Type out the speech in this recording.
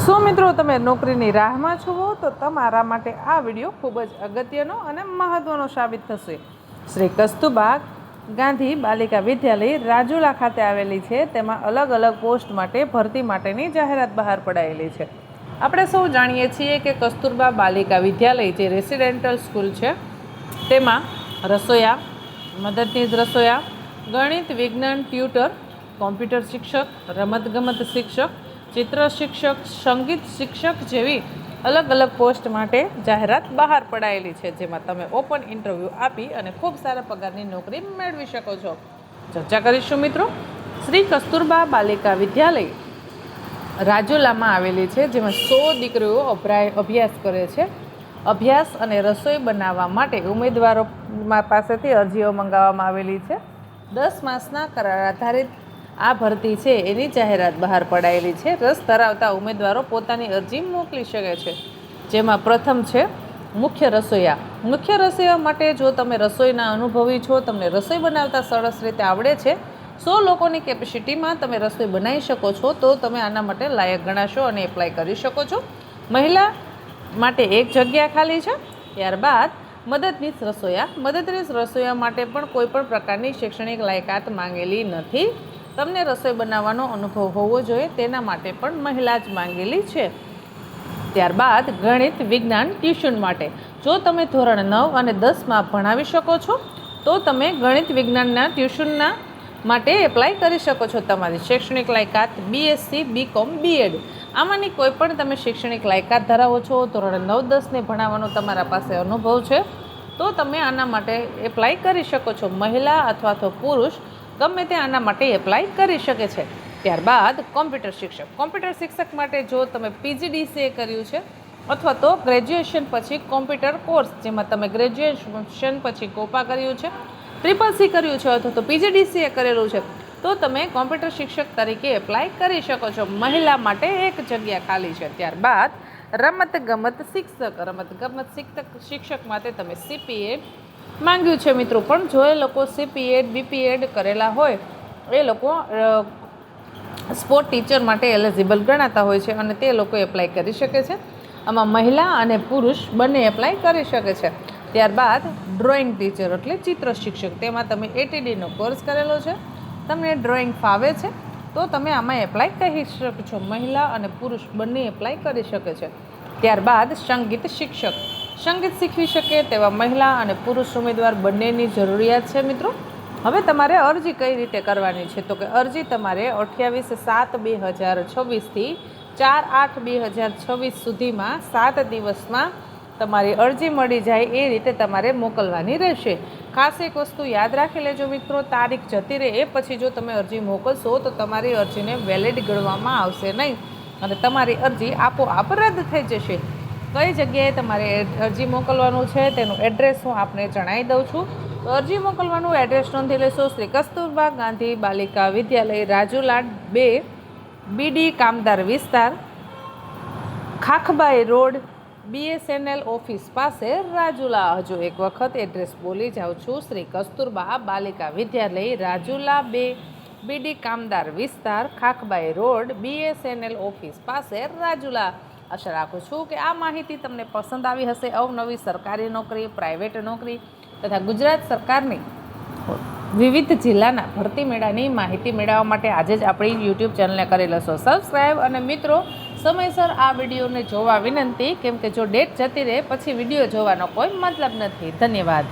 શું મિત્રો તમે નોકરીની રાહમાં છો તો તમારા માટે આ વિડીયો ખૂબ જ અગત્યનો અને મહત્વનો સાબિત થશે। શ્રી કસ્તુરબા ગાંધી બાલિકા વિદ્યાલય રાજુલા ખાતે આવેલી છે। તેમાં અલગ અલગ પોસ્ટ માટે ભરતી માટેની જાહેરાત બહાર પડાયેલી છે। આપણે સૌ જાણીએ છીએ કે કસ્તુરબા બાલિકા વિદ્યાલય જે રેસિડેન્ટલ સ્કૂલ છે તેમાં રસોયા, મદદનીશ રસોયા, ગણિત વિજ્ઞાન ટ્યુટર, કોમ્પ્યુટર શિક્ષક, રમતગમત શિક્ષક, ચિત્ર શિક્ષક, સંગીત શિક્ષક જેવી અલગ અલગ પોસ્ટ માટે જાહેરાત બહાર પડાયેલી છે, જેમાં તમે ઓપન ઇન્ટરવ્યૂ આપી અને ખૂબ સારા પગારની નોકરી મેળવી શકો છો। ચર્ચા કરીશું મિત્રો। શ્રી કસ્તુરબા બાલિકા વિદ્યાલય રાજુલામાં આવેલી છે, જેમાં 100 દીકરીઓ અભ્યાસ કરે છે। અભ્યાસ અને રસોઈ બનાવવા માટે ઉમેદવારો પાસેથી અરજીઓ મંગાવવામાં આવેલી છે। 10 માસના કરાર આધારિત આ ભરતી છે એની જાહેરાત બહાર પડાયેલી છે। રસ ધરાવતા ઉમેદવારો પોતાની અરજી મોકલી શકે છે, જેમાં પ્રથમ છે મુખ્ય રસોઈયા। મુખ્ય રસોઈયા માટે જો તમે રસોઈના અનુભવી છો, તમને રસોઈ બનાવતા સરસ રીતે આવડે છે, 100 લોકોની કેપેસિટીમાં તમે રસોઈ બનાવી શકો છો, તો તમે આના માટે લાયક ગણાશો અને એપ્લાય કરી શકો છો। મહિલા માટે 1 જગ્યા ખાલી છે। ત્યારબાદ મદદનીશ રસોઈયા। મદદનીશ રસોઈયા માટે પણ કોઈ પણ પ્રકારની શૈક્ષણિક લાયકાત માંગેલી નથી। તમને રસોઈ બનાવવાનો અનુભવ હોવો જોઈએ, તેના માટે પણ મહિલા જ માંગેલી છે। ત્યારબાદ ગણિત વિજ્ઞાન ટ્યુશન માટે જો તમે ધોરણ 9 અને 10માં ભણાવી શકો છો તો તમે ગણિત વિજ્ઞાનના ટ્યુશનના માટે એપ્લાય કરી શકો છો। તમારી શૈક્ષણિક લાયકાત BSc, BCom, BEd આમાંની કોઈ પણ તમે શૈક્ષણિક લાયકાત ધરાવો છો, ધોરણ 9, 10ને ભણાવવાનો તમારા પાસે અનુભવ છે, તો તમે આના માટે એપ્લાય કરી શકો છો। મહિલા અથવા તો પુરુષ ગમે તે આના માટે એપ્લાય કરી શકે છે। ત્યારબાદ કોમ્પ્યુટર શિક્ષક। કોમ્પ્યુટર શિક્ષક માટે જો તમે PGDCA કર્યું છે અથવા તો ગ્રેજ્યુએશન પછી કોમ્પ્યુટર કોર્સ, જેમાં તમે ગ્રેજ્યુએશન પછી કોપા કર્યું છે, CCC કર્યું છે અથવા તો PGDCA કરેલું છે, તો તમે કોમ્પ્યુટર શિક્ષક તરીકે એપ્લાય કરી શકો છો। મહિલા માટે 1 જગ્યા ખાલી છે। ત્યારબાદ રમતગમત શિક્ષક। રમતગમત શિક્ષક માટે તમે CPEd માંગ્યું છે મિત્રો, પણ જો એ લોકો CPEd, BPEd કરેલા હોય એ લોકો સ્પોર્ટ ટીચર માટે એલિજિબલ ગણાતા હોય છે અને તે લોકો એપ્લાય કરી શકે છે। આમાં મહિલા અને પુરુષ બંને એપ્લાય કરી શકે છે। ત્યારબાદ ડ્રોઈંગ ટીચર એટલે ચિત્ર શિક્ષક, તેમાં તમે ATDનો કોર્સ કરેલો છે, તમને ડ્રોઈંગ ફાવે છે, તો તમે આમાં એપ્લાય કરી શકો છો। મહિલા અને પુરુષ બંને એપ્લાય કરી શકે છે। ત્યારબાદ સંગીત શિક્ષક। સંગીત શીખવી શકે તેવા મહિલા અને પુરુષ ઉમેદવાર બંનેની જરૂરિયાત છે મિત્રો। હવે તમારે અરજી કઈ રીતે કરવાની છે, તો કે અરજી તમારે 28/7/2026 થી 4/8/2026 સુધીમાં 7 દિવસમાં તમારી અરજી મળી જાય એ રીતે તમારે મોકલવાની રહેશે। ખાસ એક વસ્તુ યાદ રાખી લેજો મિત્રો, તારીખ જતી રહે એ પછી જો તમે અરજી મોકલશો તો તમારી અરજીને વેલિડ ગણવામાં આવશે નહીં અને તમારી અરજી આપોઆપ રદ થઈ જશે। કઈ જગ્યાએ તમારે અરજી મોકલવાનું છે તેનું એડ્રેસ હું આપને જણાવી દઉં છું। તો અરજી મોકલવાનું એડ્રેસ નોંધી લેશો। શ્રી કસ્તુરબા ગાંધી બાલિકા વિદ્યાલય રાજુલા 2, BD કામદાર વિસ્તાર, ખાખબાઈ રોડ, BSNL ઓફિસ પાસે રાજુલા। હજુ એક વખત એડ્રેસ બોલી જાઉં છું। શ્રી કસ્તુરબા બાલિકા વિદ્યાલય રાજુલા 2, BD કામદાર વિસ્તાર, ખાખબાઈ રોડ, BSNL ઓફિસ પાસે રાજુલા। આશા રાખું છું કે આ માહિતી તમને પસંદ આવી હશે। અવનવી સરકારી નોકરી, પ્રાઇવેટ નોકરી તથા ગુજરાત સરકારની વિવિધ જિલ્લાના ભરતી મેળાની માહિતી મેળવવા માટે આજે જ આપણી YouTube ચેનલને કરી લેશો સબસ્ક્રાઈબ। અને મિત્રો સમયસર આ વિડીયોને જોવા વિનંતી, કેમ કે જો ડેટ જતી રહે પછી વિડીયો જોવાનો કોઈ મતલબ નથી। ધન્યવાદ।